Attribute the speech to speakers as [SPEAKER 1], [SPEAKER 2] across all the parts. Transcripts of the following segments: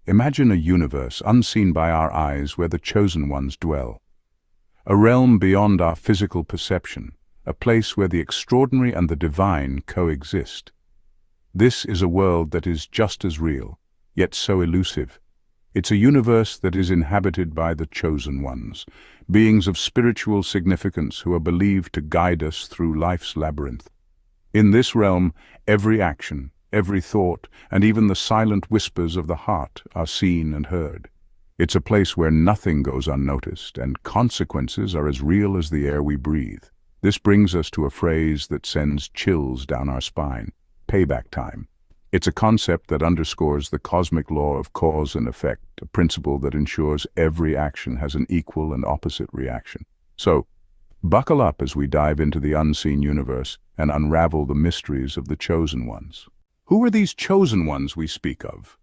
[SPEAKER 1] Imagine a universe unseen by our eyes where the chosen ones dwell. A realm beyond our physical perception, a place where the extraordinary and the divine coexist. This is a world that is just as real, yet so elusive. It's a universe that is inhabited by the chosen ones, beings of spiritual significance who are believed to guide us through life's labyrinth. In this realm, every action, every thought, and even the silent whispers of the heart are seen and heard. It's a place where nothing goes unnoticed, and consequences are as real as the air we breathe. This brings us to a phrase that sends chills down our spine: payback time. It's a concept that underscores the cosmic law of cause and effect, a principle that ensures every action has an equal and opposite reaction. So, buckle up as we dive into the unseen universe and unravel the mysteries of the chosen ones. Who are these chosen ones we speak of?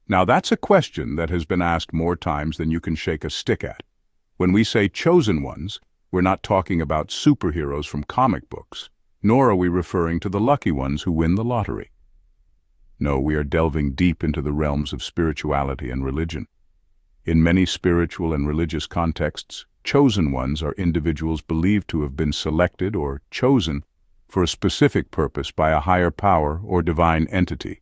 [SPEAKER 1] Now that's a question that has been asked more times than you can shake a stick at. When we say chosen ones, we're not talking about superheroes from comic books, nor are we referring to the lucky ones who win the lottery. No, we are delving deep into the realms of spirituality and religion. In many spiritual and religious contexts, chosen ones are individuals believed to have been selected or chosen for a specific purpose by a higher power or divine entity.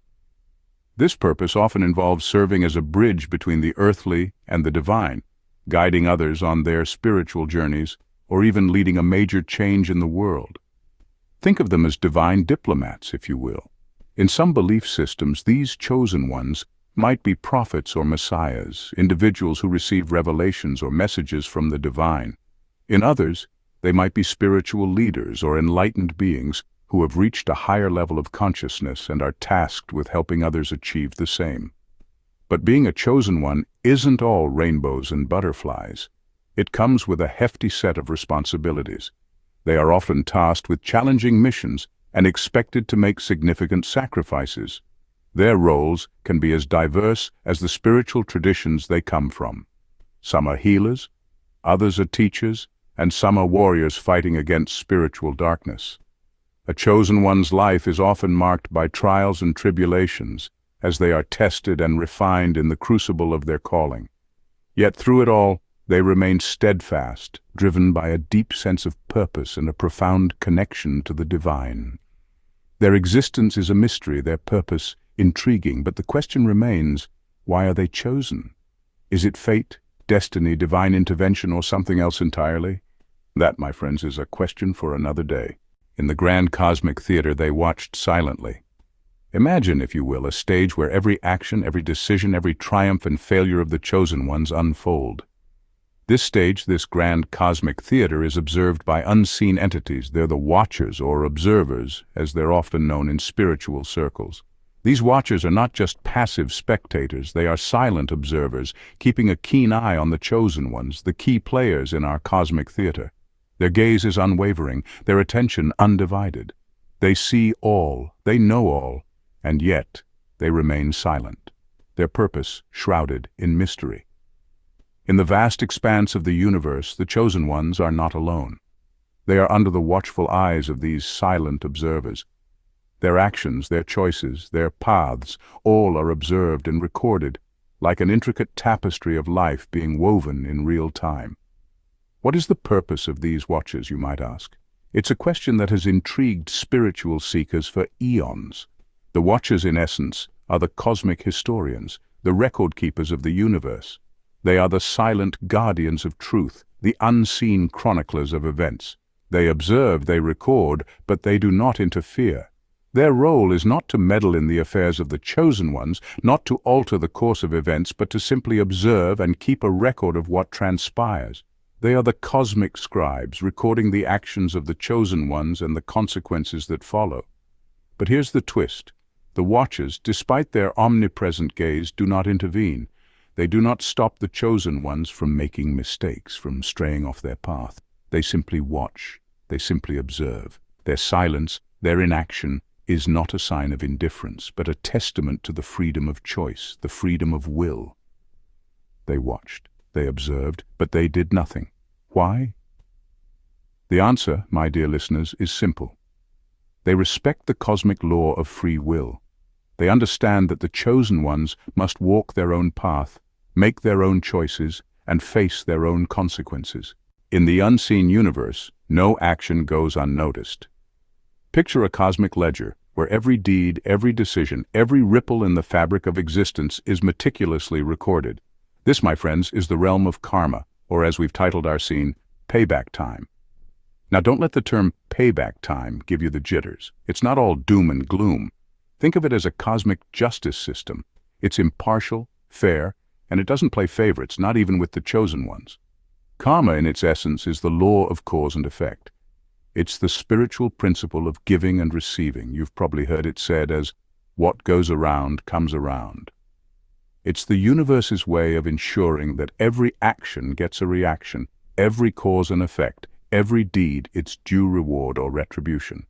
[SPEAKER 1] This purpose often involves serving as a bridge between the earthly and the divine, guiding others on their spiritual journeys, or even leading a major change in the world. Think of them as divine diplomats, if you will. In some belief systems, these chosen ones might be prophets or messiahs, individuals who receive revelations or messages from the divine. In others, they might be spiritual leaders or enlightened beings who have reached a higher level of consciousness and are tasked with helping others achieve the same. But being a chosen one isn't all rainbows and butterflies. It comes with a hefty set of responsibilities. They are often tasked with challenging missions and expected to make significant sacrifices. Their roles can be as diverse as the spiritual traditions they come from. Some are healers, others are teachers, and some are warriors fighting against spiritual darkness. A chosen one's life is often marked by trials and tribulations as they are tested and refined in the crucible of their calling. Yet through it all, they remain steadfast, driven by a deep sense of purpose and a profound connection to the divine. Their existence is a mystery, their purpose intriguing, but the question remains, why are they chosen? Is it fate, destiny, divine intervention, or something else entirely? That, my friends, is a question for another day. In the grand cosmic theater, they watched silently. Imagine, if you will, a stage where every action, every decision, every triumph and failure of the chosen ones unfold. This stage, this grand cosmic theater, is observed by unseen entities. They're the watchers or observers, as they're often known in spiritual circles. These watchers are not just passive spectators, they are silent observers, keeping a keen eye on the chosen ones, the key players in our cosmic theater. Their gaze is unwavering, their attention undivided. They see all, they know all, and yet they remain silent, their purpose shrouded in mystery. In the vast expanse of the universe, the chosen ones are not alone. They are under the watchful eyes of these silent observers. Their actions, their choices, their paths, all are observed and recorded, like an intricate tapestry of life being woven in real time. What is the purpose of these watchers, you might ask? It's a question that has intrigued spiritual seekers for eons. The watchers, in essence, are the cosmic historians, the record keepers of the universe. They are the silent guardians of truth, the unseen chroniclers of events. They observe, they record, but they do not interfere. Their role is not to meddle in the affairs of the chosen ones, not to alter the course of events, but to simply observe and keep a record of what transpires. They are the cosmic scribes, recording the actions of the chosen ones and the consequences that follow. But here's the twist. The watchers, despite their omnipresent gaze, do not intervene. They do not stop the chosen ones from making mistakes, from straying off their path. They simply watch. They simply observe. Their silence, their inaction, is not a sign of indifference, but a testament to the freedom of choice, the freedom of will. They watched, they observed, but they did nothing. Why? The answer, my dear listeners, is simple. They respect the cosmic law of free will. They understand that the chosen ones must walk their own path, make their own choices, and face their own consequences. In the unseen universe, no action goes unnoticed. Picture a cosmic ledger where every deed, every decision, every ripple in the fabric of existence is meticulously recorded. This, my friends, is the realm of karma, or as we've titled our scene, payback time. Now don't let the term payback time give you the jitters. It's not all doom and gloom. Think of it as a cosmic justice system. It's impartial, fair, and it doesn't play favorites, not even with the chosen ones. Karma, in its essence, is the law of cause and effect. It's the spiritual principle of giving and receiving. You've probably heard it said as, what goes around comes around. It's the universe's way of ensuring that every action gets a reaction, every cause and effect, every deed its due reward or retribution.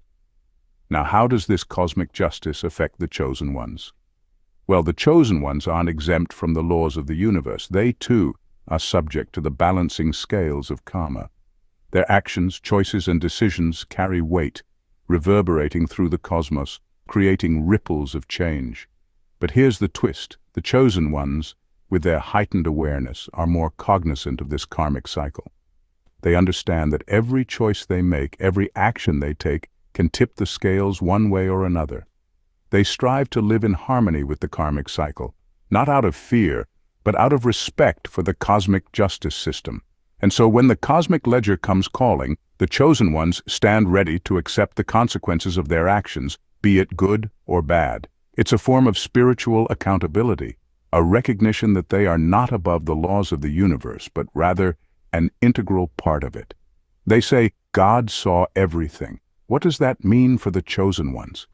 [SPEAKER 1] Now, how does this cosmic justice affect the chosen ones? Well, the chosen ones aren't exempt from the laws of the universe. They, too, are subject to the balancing scales of karma. Their actions, choices, and decisions carry weight, reverberating through the cosmos, creating ripples of change. But here's the twist. The chosen ones, with their heightened awareness, are more cognizant of this karmic cycle. They understand that every choice they make, every action they take, can tip the scales one way or another. They strive to live in harmony with the karmic cycle, not out of fear, but out of respect for the cosmic justice system. And so when the cosmic ledger comes calling, the chosen ones stand ready to accept the consequences of their actions, be it good or bad. It's a form of spiritual accountability, a recognition that they are not above the laws of the universe, but rather an integral part of it. They say, God saw everything. What does that mean for the chosen ones?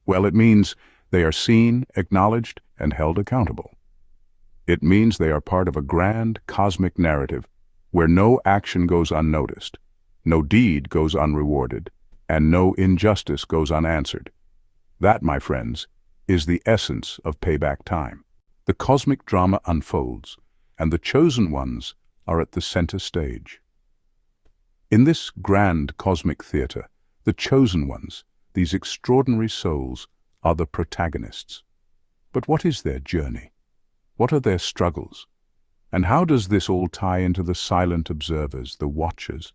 [SPEAKER 1] Well, it means they are seen, acknowledged, and held accountable. It means they are part of a grand cosmic narrative where no action goes unnoticed, no deed goes unrewarded, and no injustice goes unanswered. That, my friends, is the essence of payback time. The cosmic drama unfolds, and the chosen ones are at the center stage. In this grand cosmic theater, the chosen ones, these extraordinary souls, are the protagonists. But what is their journey? What are their struggles? And how does this all tie into the silent observers, the watchers?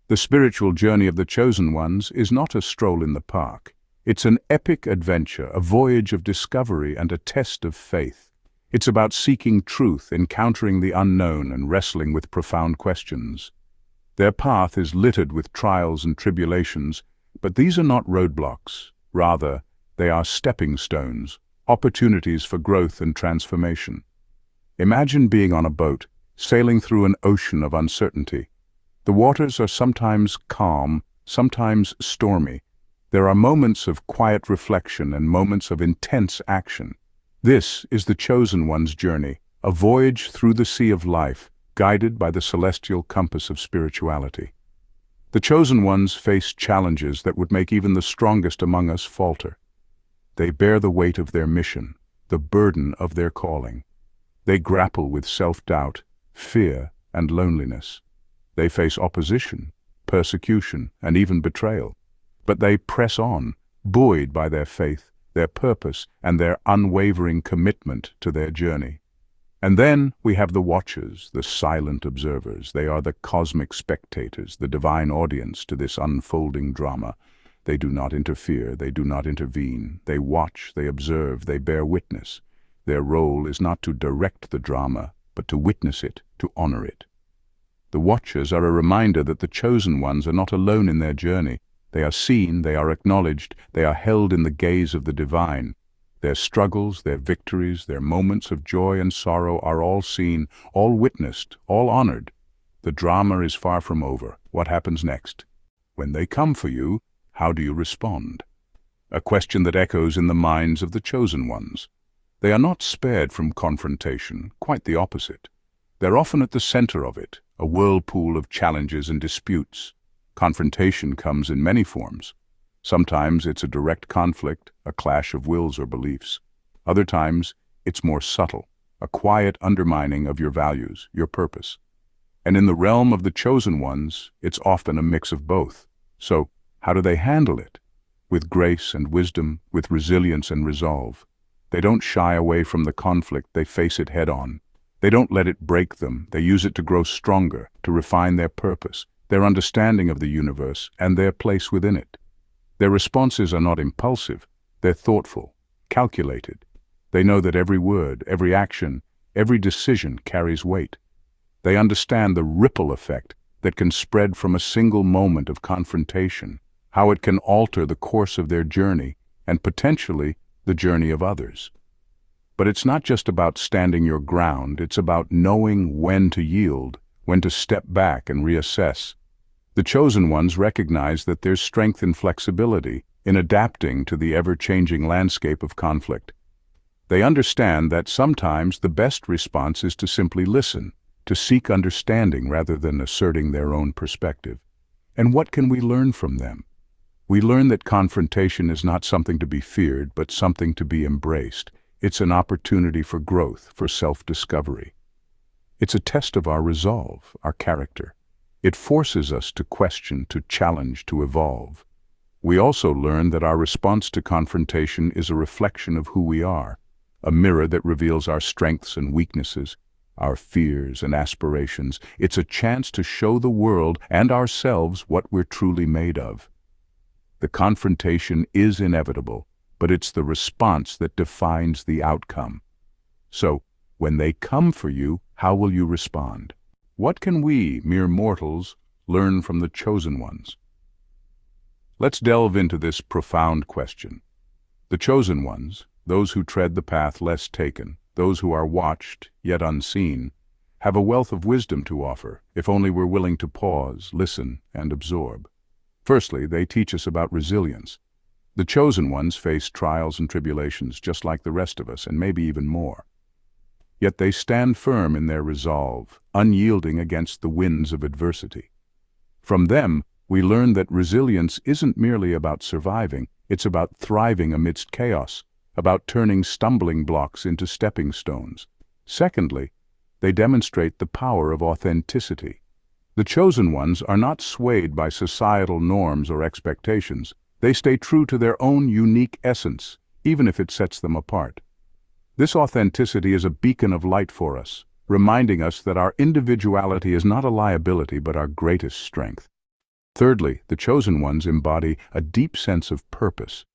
[SPEAKER 1] The spiritual journey of the chosen ones is not a stroll in the park. It's an epic adventure, a voyage of discovery and a test of faith. It's about seeking truth, encountering the unknown, and wrestling with profound questions. Their path is littered with trials and tribulations, but these are not roadblocks. Rather, they are stepping stones, opportunities for growth and transformation. Imagine being on a boat, sailing through an ocean of uncertainty. The waters are sometimes calm, sometimes stormy. There are moments of quiet reflection and moments of intense action. This is the chosen one's journey, a voyage through the sea of life, guided by the celestial compass of spirituality. The chosen ones face challenges that would make even the strongest among us falter. They bear the weight of their mission, the burden of their calling. They grapple with self-doubt, fear, and loneliness. They face opposition, persecution, and even betrayal. But they press on, buoyed by their faith, their purpose, and their unwavering commitment to their journey. And then we have the watchers, the silent observers. They are the cosmic spectators, the divine audience to this unfolding drama. They do not interfere, they do not intervene. They watch, they observe, they bear witness. Their role is not to direct the drama, but to witness it, to honor it. The watchers are a reminder that the chosen ones are not alone in their journey. They are seen, they are acknowledged, they are held in the gaze of the divine. Their struggles, their victories, their moments of joy and sorrow are all seen, all witnessed, all honored. The drama is far from over. What happens next? When they come for you, how do you respond? A question that echoes in the minds of the chosen ones. They are not spared from confrontation, quite the opposite. They're often at the center of it, a whirlpool of challenges and disputes. Confrontation comes in many forms. Sometimes it's a direct conflict, a clash of wills or beliefs. Other times, it's more subtle, a quiet undermining of your values, your purpose. And in the realm of the chosen ones, it's often a mix of both. So, how do they handle it? With grace and wisdom, with resilience and resolve. They don't shy away from the conflict, they face it head-on. They don't let it break them, they use it to grow stronger, to refine their purpose, their understanding of the universe, and their place within it. Their responses are not impulsive, they're thoughtful, calculated. They know that every word, every action, every decision carries weight. They understand the ripple effect that can spread from a single moment of confrontation, how it can alter the course of their journey and potentially the journey of others. But it's not just about standing your ground, it's about knowing when to yield, when to step back and reassess. The chosen ones recognize that there's strength in flexibility, in adapting to the ever-changing landscape of conflict. They understand that sometimes the best response is to simply listen, to seek understanding rather than asserting their own perspective. And what can we learn from them? We learn that confrontation is not something to be feared, but something to be embraced. It's an opportunity for growth, for self-discovery. It's a test of our resolve, our character. It forces us to question, to challenge, to evolve. We also learn that our response to confrontation is a reflection of who we are, a mirror that reveals our strengths and weaknesses, our fears and aspirations. It's a chance to show the world and ourselves what we're truly made of. The confrontation is inevitable, but it's the response that defines the outcome. So, when they come for you, how will you respond? What can we, mere mortals, learn from the chosen ones? Let's delve into this profound question. The chosen ones, those who tread the path less taken, those who are watched, yet unseen, have a wealth of wisdom to offer, if only we're willing to pause, listen, and absorb. Firstly, they teach us about resilience. The chosen ones face trials and tribulations just like the rest of us, and maybe even more. Yet they stand firm in their resolve, unyielding against the winds of adversity. From them, we learn that resilience isn't merely about surviving, it's about thriving amidst chaos, about turning stumbling blocks into stepping stones. Secondly, they demonstrate the power of authenticity. The chosen ones are not swayed by societal norms or expectations. They stay true to their own unique essence, even if it sets them apart. This authenticity is a beacon of light for us, reminding us that our individuality is not a liability but our greatest strength. Thirdly, the chosen ones embody a deep sense of purpose.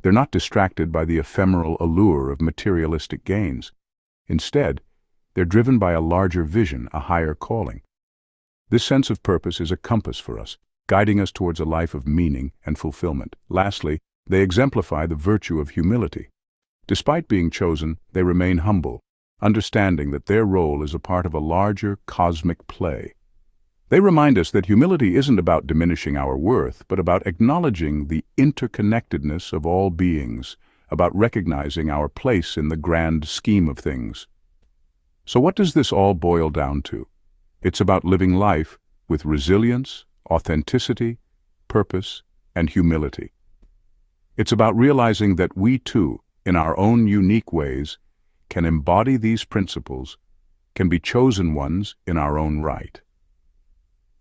[SPEAKER 1] They're not distracted by the ephemeral allure of materialistic gains. Instead, they're driven by a larger vision, a higher calling. This sense of purpose is a compass for us, guiding us towards a life of meaning and fulfillment. Lastly, they exemplify the virtue of humility. Despite being chosen, they remain humble, understanding that their role is a part of a larger cosmic play. They remind us that humility isn't about diminishing our worth, but about acknowledging the interconnectedness of all beings, about recognizing our place in the grand scheme of things. So what does this all boil down to? It's about living life with resilience, authenticity, purpose, and humility. It's about realizing that we too, in our own unique ways, can embody these principles, can be chosen ones in our own right.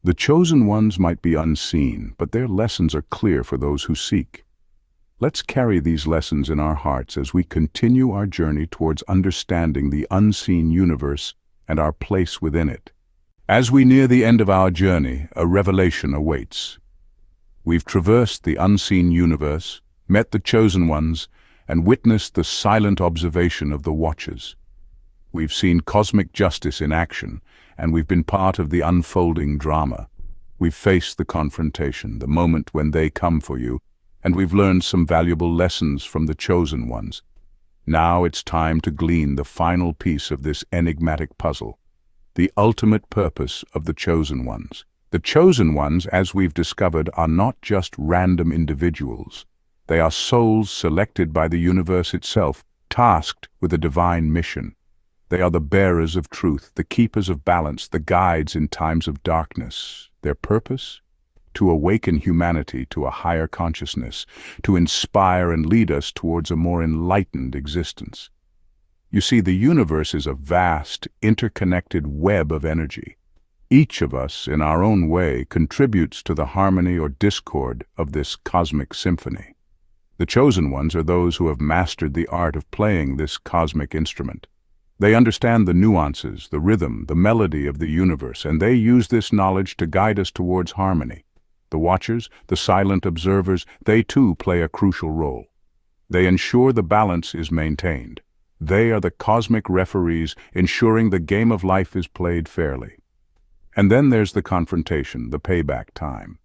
[SPEAKER 1] The chosen ones might be unseen, but their lessons are clear for those who seek. Let's carry these lessons in our hearts as we continue our journey towards understanding the unseen universe and our place within it. As we near the end of our journey, a revelation awaits. We've traversed the unseen universe, met the chosen ones, and witnessed the silent observation of the watchers. We've seen cosmic justice in action, and we've been part of the unfolding drama. We've faced the confrontation, the moment when they come for you, and we've learned some valuable lessons from the chosen ones. Now it's time to glean the final piece of this enigmatic puzzle, the ultimate purpose of the chosen ones. The chosen ones, as we've discovered, are not just random individuals. They are souls selected by the universe itself, tasked with a divine mission. They are the bearers of truth, the keepers of balance, the guides in times of darkness. Their purpose? To awaken humanity to a higher consciousness, to inspire and lead us towards a more enlightened existence. You see, the universe is a vast, interconnected web of energy. Each of us, in our own way, contributes to the harmony or discord of this cosmic symphony. The chosen ones are those who have mastered the art of playing this cosmic instrument. They understand the nuances, the rhythm, the melody of the universe, and they use this knowledge to guide us towards harmony. The watchers, the silent observers, they too play a crucial role. They ensure the balance is maintained. They are the cosmic referees, ensuring the game of life is played fairly. And then there's the confrontation, the payback time.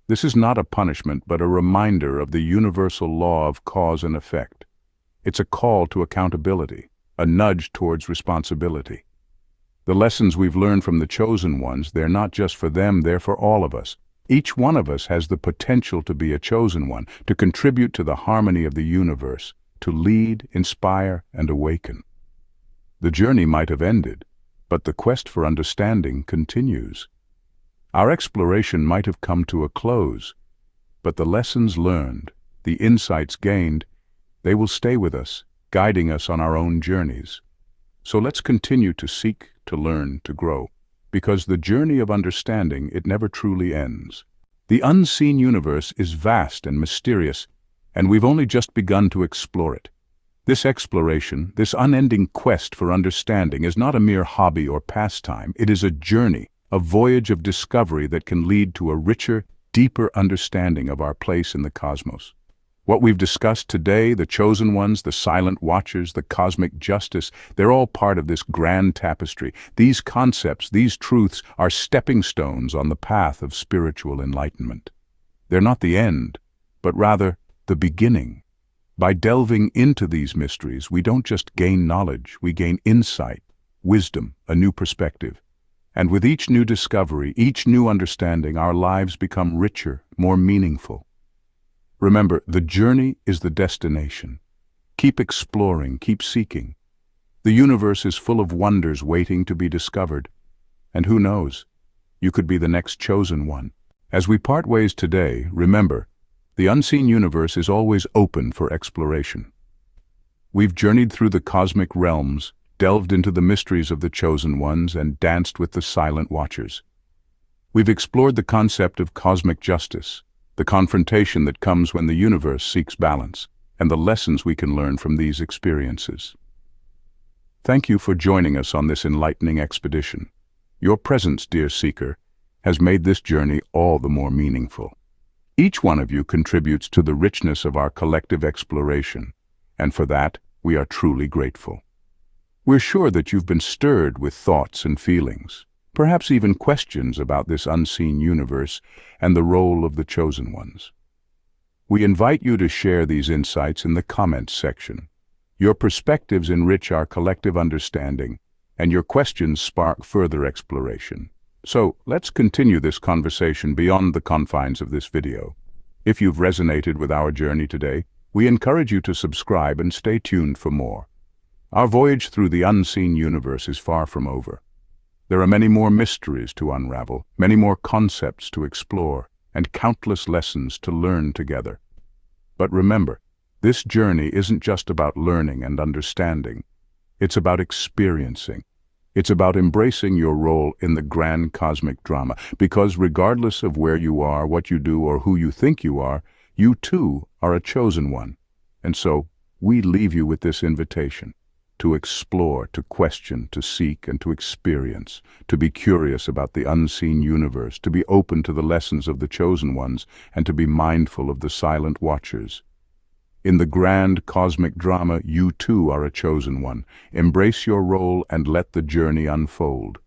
[SPEAKER 1] This is not a punishment, but a reminder of the universal law of cause and effect. It's a call to accountability, a nudge towards responsibility. The lessons we've learned from the chosen ones, they're not just for them, they're for all of us. Each one of us has the potential to be a chosen one, to contribute to the harmony of the universe, to lead, inspire, and awaken. The journey might have ended, but the quest for understanding continues. Our exploration might have come to a close, but the lessons learned, the insights gained, they will stay with us, guiding us on our own journeys. So let's continue to seek, to learn, to grow, because the journey of understanding, it never truly ends. The unseen universe is vast and mysterious, and we've only just begun to explore it. This exploration, this unending quest for understanding, is not a mere hobby or pastime. It is a journey, a voyage of discovery that can lead to a richer, deeper understanding of our place in the cosmos. What we've discussed today, the chosen ones, the silent watchers, the cosmic justice, they're all part of this grand tapestry. These concepts, these truths, are stepping stones on the path of spiritual enlightenment. They're not the end, but rather the beginning. By delving into these mysteries, we don't just gain knowledge, we gain insight, wisdom, a new perspective. And with each new discovery, each new understanding, our lives become richer, more meaningful. Remember, the journey is the destination. Keep exploring, keep seeking. The universe is full of wonders waiting to be discovered. And who knows, you could be the next chosen one. As we part ways today, remember, the unseen universe is always open for exploration. We've journeyed through the cosmic realms, delved into the mysteries of the chosen ones, and danced with the silent watchers. We've explored the concept of cosmic justice, the confrontation that comes when the universe seeks balance, and the lessons we can learn from these experiences. Thank you for joining us on this enlightening expedition. Your presence, dear seeker, has made this journey all the more meaningful. Each one of you contributes to the richness of our collective exploration, and for that, we are truly grateful. We're sure that you've been stirred with thoughts and feelings, perhaps even questions about this unseen universe and the role of the chosen ones. We invite you to share these insights in the comments section. Your perspectives enrich our collective understanding, and your questions spark further exploration. So, let's continue this conversation beyond the confines of this video. If you've resonated with our journey today, we encourage you to subscribe and stay tuned for more. Our voyage through the unseen universe is far from over. There are many more mysteries to unravel, many more concepts to explore, and countless lessons to learn together. But remember, this journey isn't just about learning and understanding. It's about experiencing. It's about embracing your role in the grand cosmic drama, because regardless of where you are, what you do, or who you think you are, you too are a chosen one. And so, we leave you with this invitation: to explore, to question, to seek, and to experience, to be curious about the unseen universe, to be open to the lessons of the chosen ones, and to be mindful of the silent watchers. In the grand cosmic drama, you too are a chosen one. Embrace your role and let the journey unfold.